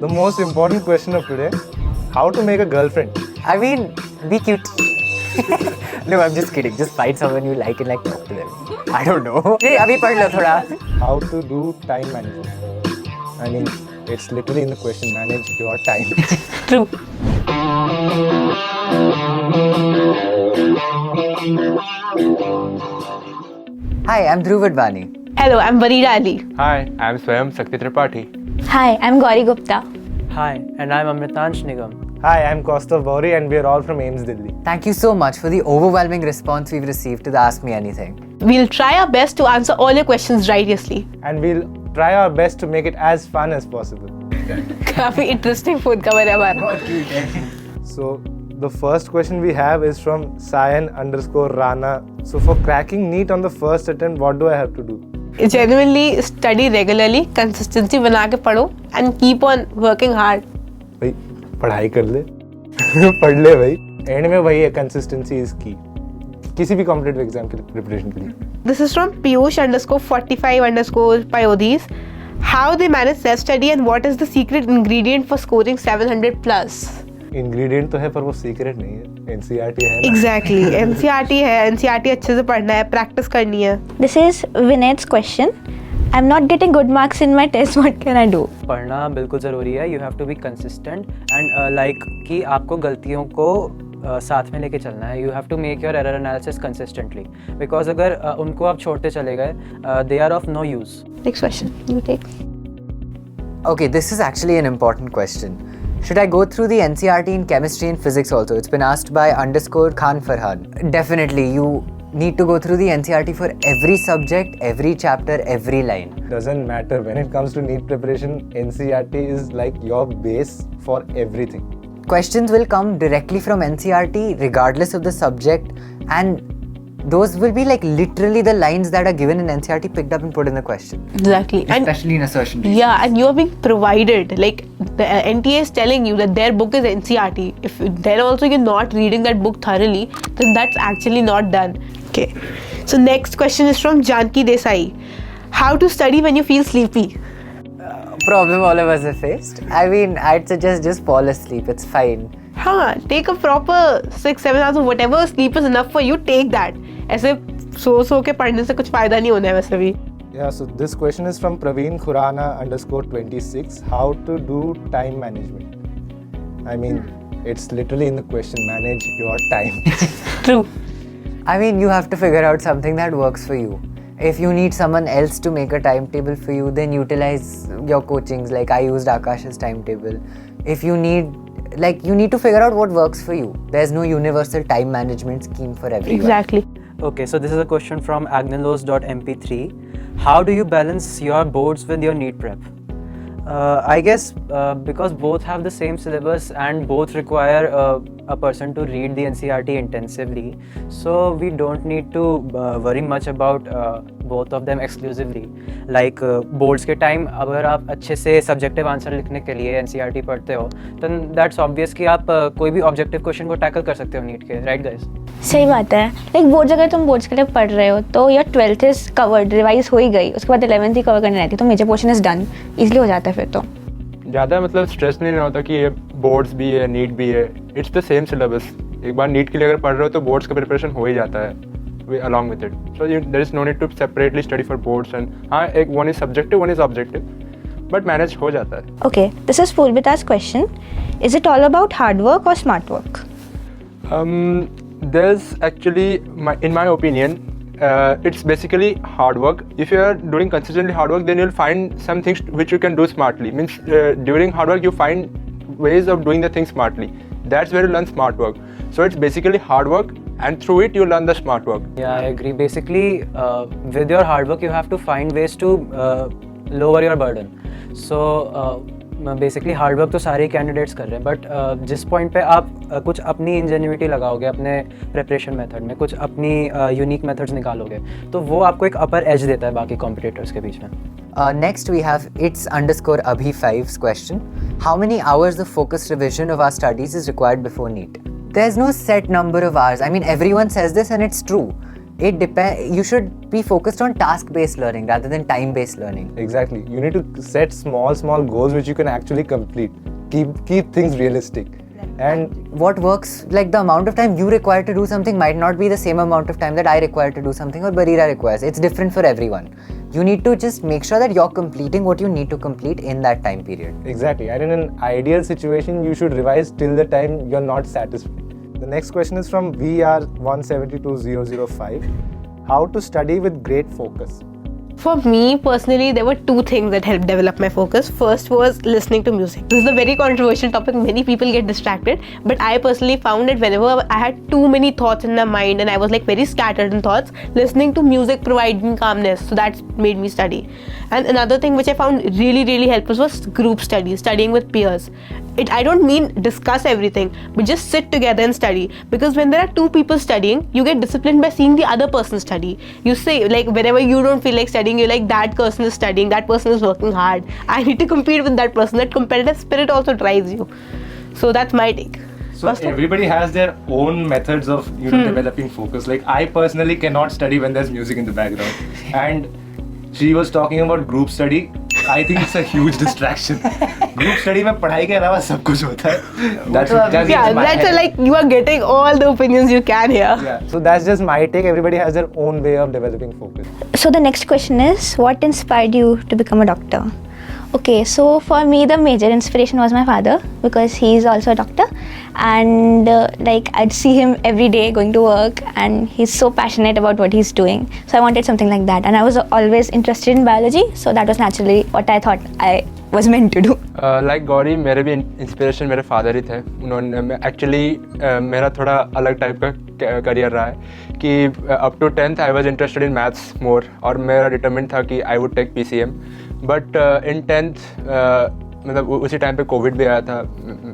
The most important question of today, how to make a girlfriend? I mean, be cute. No, I'm just kidding. Just find someone you like and like talk to them. I don't know. Hey, abhi pad lo thoda. How to do time management? I mean, it's literally in the question, manage your time. True. Hi, I'm Dhruv Advani. Hello, I'm Varida Ali. Hi, I'm Swayam Sakti Tripathi. Hi, I'm Gauri Gupta. Hi, and I'm Amritansh Nigam. Hi, I'm Kaustav Bauri and we are all from AIMS Delhi. Thank you so much for the overwhelming response we've received to the Ask Me Anything. We'll try our best to answer all your questions righteously. And we'll try our best to make it as fun as possible. काफी interesting food cover है हमारा. So, the first question we have is from Sayan_Rana. So, for cracking NEET on the first attempt, what do I have to do? Genuinely study regularly, consistency बना के पढ़ो and keep on working hard. भाई पढ़ाई कर ले पढ़ ले भाई एंड में वही है कंसिस्टेंसी इज की किसी भी कॉम्पिटिटिव एग्जाम के प्रिपरेशन के लिए. This is from Piyush_45_Payodhis. How they manage self-study and what is the secret ingredient for scoring 700 plus? Ingredient तो है पर वो सीक्रेट नहीं है. एनसीईआरटी है ना. Exactly. NCERT है. NCERT अच्छे से पढ़ना है, प्रैक्टिस करनी है. This is Vinay's question. I'm not getting good marks in my test. What can I do? पढ़ना बिल्कुल ज़रूरी है. You have to be consistent and like कि आपको गलतियों को साथ में लेके चलना है. You have to make your error analysis consistently. Because अगर उनको आप छोड़ते चले गए, they are of no use. Next question. You take. Okay, this is actually an important question. Should I go through the NCERT in chemistry and physics also? It's been asked by _Khan Farhan. Definitely, you need to go through the NCERT for every subject, every chapter, every line. Doesn't matter when it comes to NEET preparation. NCERT is like your base for everything. Questions will come directly from NCERT regardless of the subject, and those will be like literally the lines that are given in NCERT picked up and put in the question. Exactly. Especially in assertion. Yeah, and you are being provided, like the NTA is telling you that their book is NCERT. If then also you're not reading that book thoroughly, then that's actually not done. Okay. So next question is from Janki Desai. How to study when you feel sleepy? Problem all of us have faced. I mean, I'd suggest just fall asleep. It's fine. हाँ, take a proper 6-7 hours or whatever sleep is enough for you. Take that. ऐसे सो के पढ़ने से कुछ फायदा नहीं होना है वैसे भी. Yeah, so this question is from Praveen Khurana_26. How to do time management? I mean, it's literally in the question, manage your time. True. I mean, you have to figure out something that works for you. If you need someone else to make a timetable for you, then utilize your coachings. Like I used Aakash's timetable. If you need, you need to figure out what works for you. There's no universal time management scheme for everyone. Exactly. Okay, so this is a question from agnelos.mp3. How do you balance your boards with your NEET prep? I guess because both have the same syllabus and both require a person to read the NCERT intensively, so we don't need to worry much about both of them exclusively. Like boards के time अगर आप अच्छे से subjective answer लिखने के लिए NCERT पढ़ते हो, then that's obvious कि आप कोई भी objective question को tackle कर सकते हो NEET के, right guys? सही बात है. लाइक बोर्ड्स अगर तुम बोर्ड्स के लिए पढ़ रहे हो तो यार 12th इज कवर्ड, रिवाइज हो ही गई, उसके बाद 11th ही कवर करनी रहती है, तो major portion is done, easily हो जाता है फिर तो. ज़्यादा मतलब स्ट्रेस नहीं लेना होता कि ये बोर्ड्स भी है नीट भी है. It's the same syllabus. एक बार नीट के लिए अगर पढ़ रहे हो तो बोर्ड्स का प्रिपरेशन हो ही जाता है along with it. So there is no need to separately study for boards and हाँ एक one is subjective, one is objective, but manage हो जाता है. Okay, this is Purvita's question. Is it all about hard work or smart work? There's actually, in my opinion, it's basically hard work. If you are doing consistently hard work, then you'll find some things which you can do smartly. Means during hard work, you find ways of doing the things smartly. That's where you learn smart work. So it's basically hard work, and through it you learn the smart work. Yeah, I agree. Basically, with your hard work, you have to find ways to lower your burden. So basically hard work तो सारे candidates कर रहे हैं, but जिस point पे आप कुछ अपनी इंजेन्युइटी लगाओगे अपने प्रिपरेशन मेथड में, कुछ अपनी यूनिक मेथड्स निकालोगे, तो वो आपको एक अपर एज देता है बाकी कॉम्पिटिटर्स के बीच में. Next we have its_Abhi5's question. How many hours of focused revision of our studies is required before NEET? There's no set number of hours. I mean, everyone says this and it's true. it depends. You should be focused on task-based learning rather than time-based learning. Exactly. You need to set small goals which you can actually complete. Keep things realistic. And What works, like the amount of time you require to do something might not be the same amount of time that I require to do something or Barira requires. It's different for everyone. You need to just make sure that you're completing what you need to complete in that time period. exactly. And in an ideal situation, you should revise till the time you're not satisfied. The next question is from VR172005. How to study with great focus? For me personally, there were two things that helped develop my focus. First was listening to music. This is a very controversial topic. Many people get distracted, but I personally found that whenever I had too many thoughts in my mind and I was like very scattered in thoughts, listening to music provided me calmness. So that made me study. And another thing which I found really helpful was group study, studying with peers. I don't mean discuss everything, but just sit together and study. Because when there are two people studying, you get disciplined by seeing the other person study. You say, like, whenever you don't feel like studying, you're like, that person is studying, that person is working hard. I need to compete with that person. That competitive spirit also drives you. So that's my take. So everybody has their own methods of developing focus. Like I personally cannot study when there's music in the background. And she was talking about group study. I think it's a huge distraction. Group study में पढ़ाई के अलावा सब कुछ होता है. That's Like you are getting all the opinions you can here. Yeah. So that's just my take. Everybody has their own way of developing focus. So the next question is, what inspired you to become a doctor? Okay, so for me the major inspiration was my father, because he's also a doctor, and like I'd see him every day going to work, and he's so passionate about what he's doing. So I wanted something like that, and I was always interested in biology, so that was naturally what I thought I was meant to do. Like Gauri, मेरे भी inspiration मेरे father ही थे. उन्होंने actually मेरा थोड़ा अलग type का career रहा है कि up to 10th I was interested in maths more, और मेरा डिटरमिन था कि I would take PCM. But in 10th मतलब उसी टाइम पे कोविड भी आया था.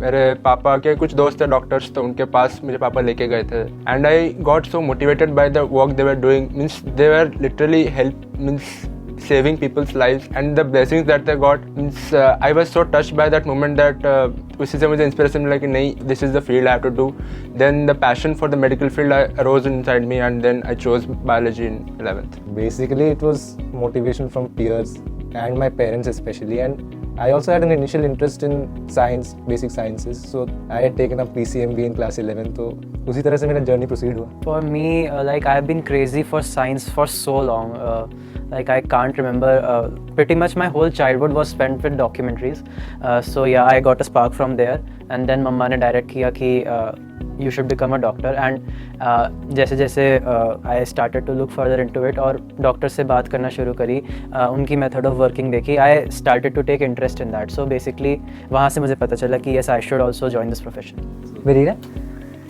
मेरे पापा के कुछ दोस्त थे डॉक्टर्स, तो उनके पास मुझे पापा लेके गए थे. And I got so motivated by the work they were doing. Means they were literally help means saving people's lives, and the blessings that they got means I was so touched by that moment that उसी से मुझे inspiration मिला कि नहीं, this is the field I have to do. Then the passion for the medical field arose inside me, and then I chose biology in 11th. Basically, it was motivation from peers and my parents especially, and I also had an initial interest in science, basic sciences. So I had taken up PCMB in class 11. तो उसी तरह से मेरा journey proceed हुआ. For me, like I've been crazy for science for so long. Like I can't remember. Pretty much my whole childhood was spent with documentaries. So yeah, I got a spark from there. And then मम्मा ने direct किया कि you should become a doctor. And जैसे जैसे I started to look further into it और doctor से बात करना शुरू करी, उनकी method of working देखी, I started to take interest in that. So basically वहाँ से मुझे पता चला कि yes, I should also join this profession. Barira?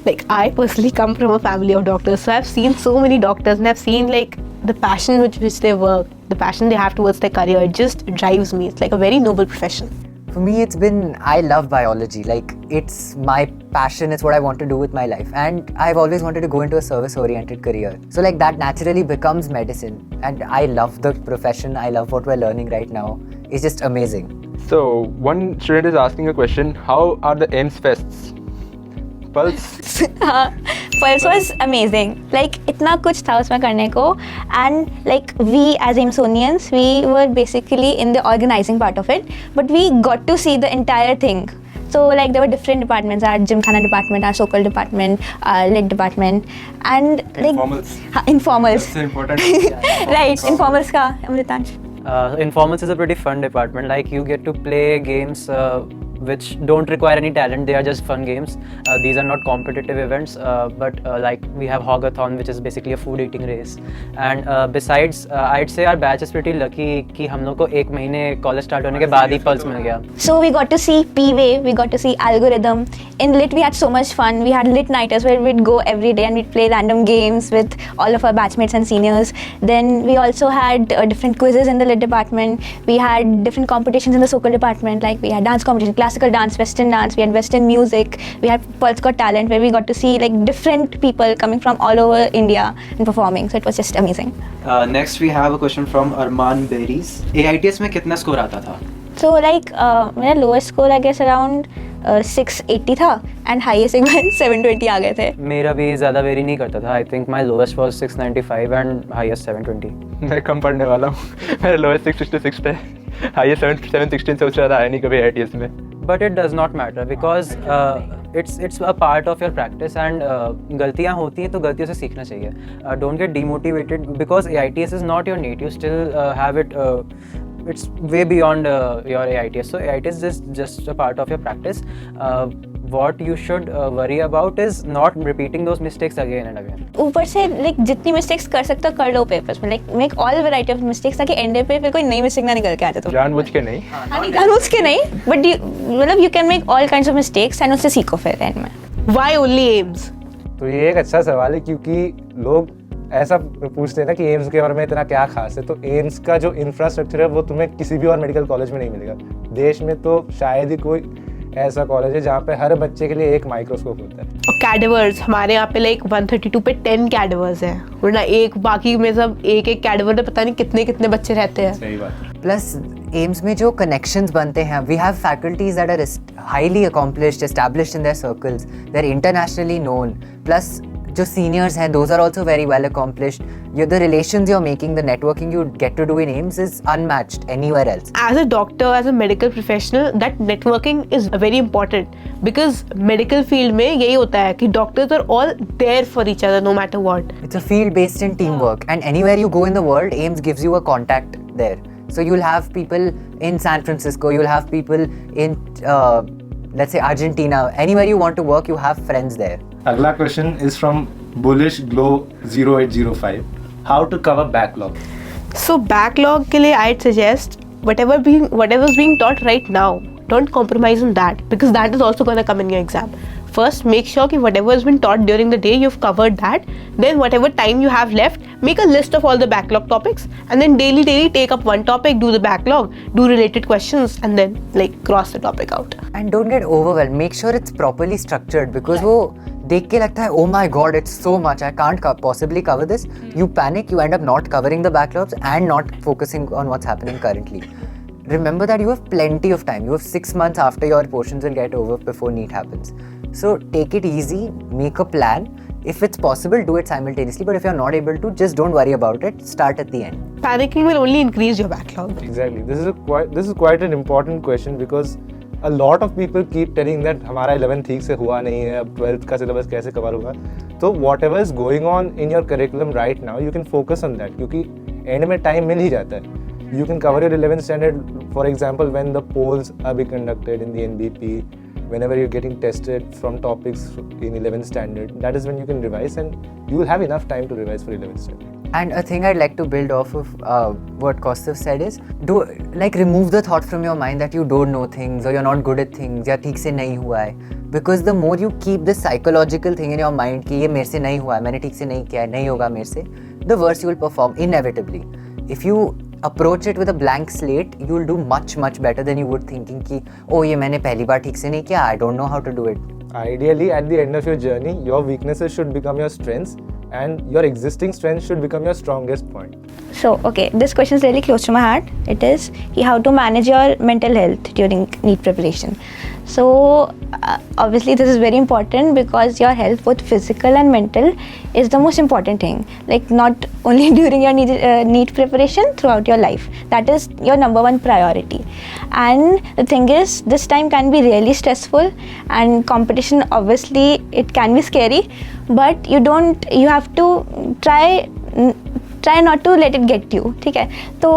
Like I personally come from a family of doctors, so I've seen so many doctors, and I've seen like the passion with which they work, the passion they have towards their career. It just drives me. It's like a very noble profession. For me, it's been, I love biology. Like, it's my passion, it's what I want to do with my life. And I've always wanted to go into a service-oriented career. So like that naturally becomes medicine. And I love the profession, I love what we're learning right now. It's just amazing. So one student is asking a question: how are the AIMS fests? Pulse? Pulse was amazing. Like इतना कुछ था उसमें करने को, and like we as Amsonians, we were basically in the organizing part of it, but we got to see the entire thing. So like there were different departments, our Gymkhana department, our Sokol department, our lit department, and like informals. That's important. Right, informals का Amritansh. Informals is a pretty fun department. Like you get to play games which don't require any talent. They are just fun games. These are not competitive events, but like we have Hogathon, which is basically a food eating race. And besides, I'd say our batch is pretty lucky कि हम लोग को एक महीने college start होने के बाद ही pulse मिल गया. So we got to see P-wave, we got to see algorithm. In lit we had so much fun. We had lit nighters where we'd go every day and we'd play random games with all of our batchmates and seniors. Then we also had different quizzes in the lit department. We had different competitions in the Sokol department. Like we had dance competition, classical dance, western dance. We had western music. We had Pulse Got Talent, where we got to see like different people coming from all over India and performing. So it was just amazing. Next we have a question from Arman Berries. AITS में कितना score आता था? So like my lowest score I guess around 680 था and highest एक बार 720 आ गए थे. मेरा भी ज़्यादा वेरी नहीं करता था. I think my lowest was 695 and highest 720. मैं कम पढ़ने वाला हूँ. मेरा लोएस्ट 666 है, हाईएस्ट 716 से उससे ज़्यादा आया नहीं कभी IITS में. But it does not matter because it's a part of your practice and गलतियाँ होती हैं तो गलतियों से सीखना चाहिए. Don't get demotivated because AITS is not your NEET. You still have it. It's way beyond your AITS. So AITS is just a part of your practice. What you should worry about is not repeating those mistakes again and again. ऊपर से like जितनी mistakes कर सकते हो कर लो papers में. Like make all variety of mistakes ताकि and पे फिर कोई नई मिस्टेक ना निकल के आ जाए. तो जानबूझ के नहीं. जानबूझ के नहीं, बट मतलब you can make all kinds of mistakes and उससे सीखो फिर एंड में. Why only AIMS? तो ये एक अच्छा सवाल है क्योंकि लोग ऐसा पूछते हैं ना कि एम्स के बारे में इतना क्या खास है. तो एम्स का जो इंफ्रास्ट्रक्चर है वो तुम्हें किसी भी और मेडिकल कॉलेज में नहीं मिलेगा. देश में तो शायद ही कोई ऐसा कॉलेज है जहाँ पे हर बच्चे के लिए एक माइक्रोस्कोप होता है. और कैडवर्स हमारे यहाँ पे लाइक 132 पे 10 कैडवर्स हैं, वरना एक बाकी में सब एक कैडवर में पता नहीं कितने कितने बच्चे रहते हैं. सही बात. प्लस एम्स में जो कनेक्शंस बनते हैं, we have faculties that are highly accomplished, established in their circles, they are internationally known. Plus जो सीनियर्स हैं, those are also very well accomplished. The relations you're making, the networking you get to do in AIMS is unmatched anywhere else. As a doctor, as a medical professional, that networking is very important because medical field में यही होता है कि doctors are all there for each other no matter what. It's a field based in teamwork, and anywhere you go in the world, AIMS gives you a contact there. So you'll have people in San Francisco, you'll have people in let's say Argentina. Anywhere you want to work, you have friends there. अगला question is from bullish glow 0805. How to cover backlog. So backlog के लिए I'd suggest whatever's being taught right now, don't compromise on that because that is also going to come in your exam. First, make sure कि whatever has been taught during the day, you've covered that. Then whatever time you have left, make a list of all the backlog topics and then daily take up one topic, do the backlog, do related questions and then like cross the topic out. And don't get overwhelmed. Make sure it's properly structured because वो देख के लगता है oh my god it's so much, I can't possibly cover this. You panic, you end up not covering the backlogs and not focusing on what's happening currently. Remember that you have plenty of time. You have 6 months after your portions will get over before NEET happens. So take it easy, make a plan. If it's possible, do it simultaneously. But if you're not able to, just don't worry about it. Start at the end. Panicking will only increase your backlog. Exactly. This is quite an important question because a lot of people keep telling that हमारा 11th ठीक से हुआ नहीं है, अब 12th का syllabus कैसे cover होगा. तो whatever is going on in your curriculum right now, you can focus on that क्योंकि end में time मिल ही जाता है. You can cover your 11th standard, for example, when the polls are being conducted in the NBP, whenever you're getting tested from topics in 11th standard, that is when you can revise and you will have enough time to revise for 11th standard. And a thing I'd like to build off of what Kaustav said is, remove the thought from your mind that you don't know things or you're not good at things या ठीक से नहीं हुआ है. Because the more you keep this psychological thing in your mind कि ये मेरे से नहीं हुआ है, मैंने ठीक से नहीं किया है, नहीं होगा मेरे से, the worse you will perform inevitably. If you approach it with a blank slate, you will do much better than you would thinking कि oh ये मैंने पहली बार ठीक से नहीं किया, I don't know how to do it. Ideally, at the end of your journey, your weaknesses should become your strengths and your existing strengths should become your strongest point. So, okay, this question is really close to my heart. It is how to manage your mental health during NEET preparation. So, obviously this is very important because your health, both physical and mental, is the most important thing. Like not only during your NEET preparation, throughout your life. That is your number one priority. And the thing is, this time can be really stressful and competition, obviously it can be scary, but you have to try not to let it get you. ठीक है, तो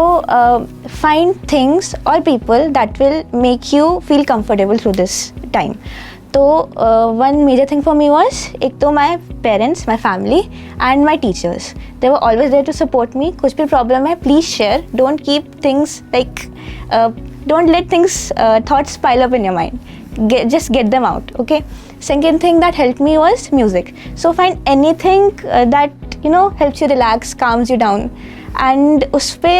find things or people that will make you feel comfortable through this time. तो one major thing for me was एक तो my parents, my family and my teachers. They were always there to support me. कुछ भी problem है, please share. Don't keep things like don't let things thoughts pile up in your mind. Just get them out. Okay. Second thing that helped me was music. So find anything that helps you relax, calms you down, and उस पे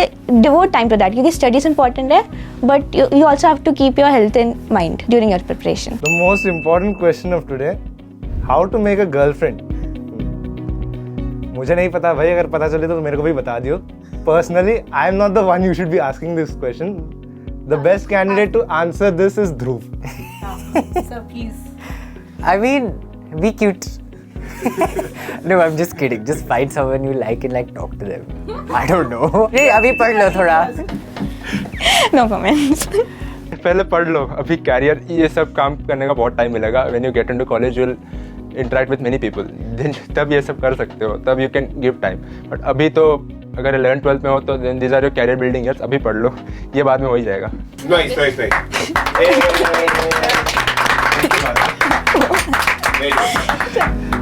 devote time to that. क्योंकि studies important है, but you also have to keep your health in mind during your preparation. The most important question of today: how to make a girlfriend? मुझे नहीं पता भाई, अगर पता चले तो मेरे को भी बता दियो. Personally, I am not the one you should be asking this question. The best candidate to answer this is Dhruv. So please. I mean, be cute. No, I'm just kidding. Just find someone you like and like talk to them. I don't know. Hey, अभी पढ़ लो थोड़ा. No comments. पहले पढ़ लो, अभी career ये सब काम करने का बहुत टाइम मिलेगा. When you get into college, you'll interact with many people. Then तब ये सब कर सकते हो, तब you can give time. But अभी तो अगर 11th 12th में हो तो then these are your career building years. अभी पढ़ लो, ये बाद में हो ही जाएगा. Nice. Very good.